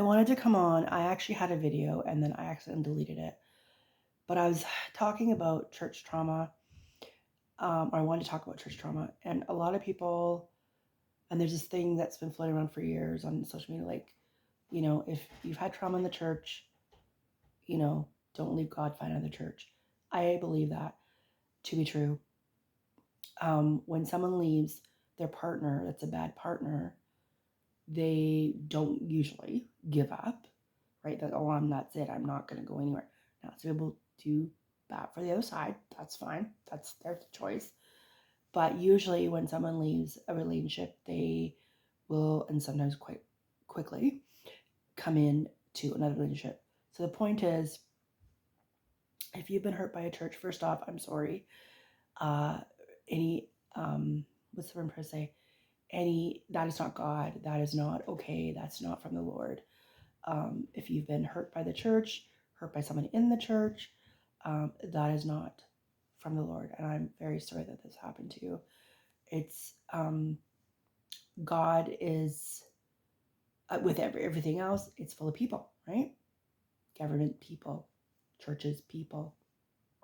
I wanted to come on. I actually had a video and then I accidentally deleted it. But I was talking about church trauma. I wanted to talk about church trauma. And a lot of people, and there's this thing that's been floating around for years on social media, like, if you've had trauma in the church, don't leave God, find another church. I believe that to be true. When someone leaves their partner, that's a bad partner, they don't usually give up, right? That, oh, that's it. I'm not going to go anywhere. Now, to be able to do that for the other side, that's fine. That's their choice. But usually, when someone leaves a relationship, they will, and sometimes quite quickly, come in to another relationship. So the point is, if you've been hurt by a church, first off, I'm sorry. Uh, any, what's the word I'm trying to say? That is not God. That is not okay. That's not from the Lord. If you've been hurt by the church, hurt by someone in the church, that is not from the Lord. And I'm very sorry that this happened to you. It's God is with everything else. It's full of people, right? Government people, churches people,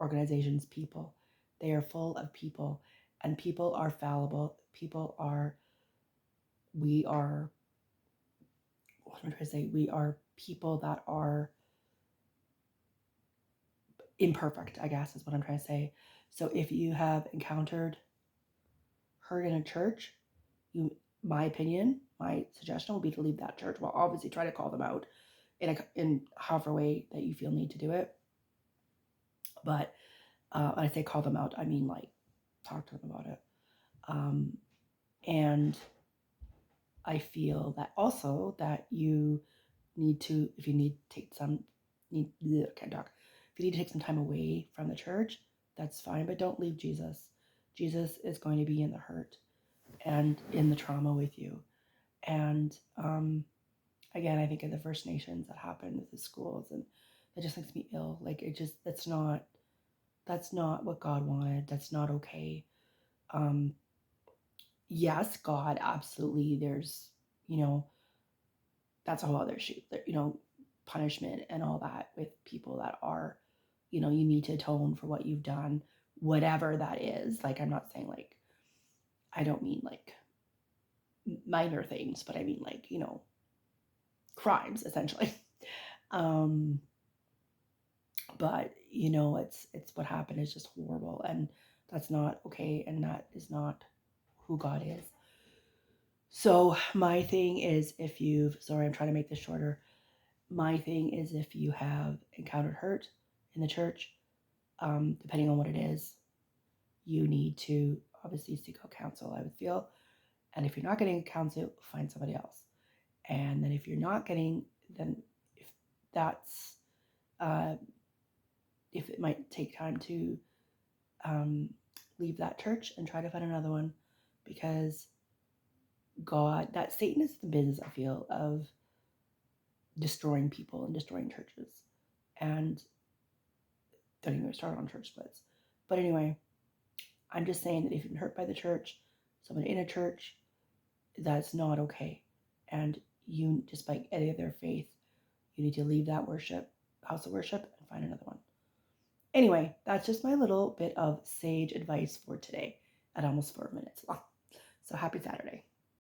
organizations people. They are full of people, and people are fallible. We are. What am I trying to say? We are people that are imperfect, I guess is what I'm trying to say. So if you have encountered hurt in a church, my opinion, my suggestion will be to leave that church. Well, obviously try to call them out in however way that you feel need to do it. But when I say call them out, I mean like talk to them about it. And I feel that also that you need to, if you need to take some, can't talk. If you need to take some time away from the church, that's fine, but don't leave Jesus. Jesus is going to be in the hurt and in the trauma with you. And again, I think of the First Nations that happened with the schools, and it just makes me ill. Like that's not what God wanted. That's not okay. Um, yes, God, absolutely. There's, you know, that's a whole other issue. Punishment and all that with people that are, you need to atone for what you've done, whatever that is. Like, I'm not saying like, I don't mean like minor things, but I mean like, crimes essentially. um, but it's what happened is just horrible, and that's not okay, and that is not who God is. So my thing is, sorry, I'm trying to make this shorter. My thing is, if you have encountered hurt in the church, depending on what it is, you need to obviously seek out counsel, I would feel. And if you're not getting counsel, find somebody else. And then if you're not getting, then if that's, uh, if it might take time to leave that church and try to find another one, because that Satan is the business, I feel, of destroying people and destroying churches. And don't even start on church splits. But anyway, I'm just saying that if you've been hurt by the church, someone in a church, that's not okay. And you, despite any of their faith, you need to leave that house of worship, and find another one. Anyway, that's just my little bit of sage advice for today at almost 4 minutes long. So happy Saturday.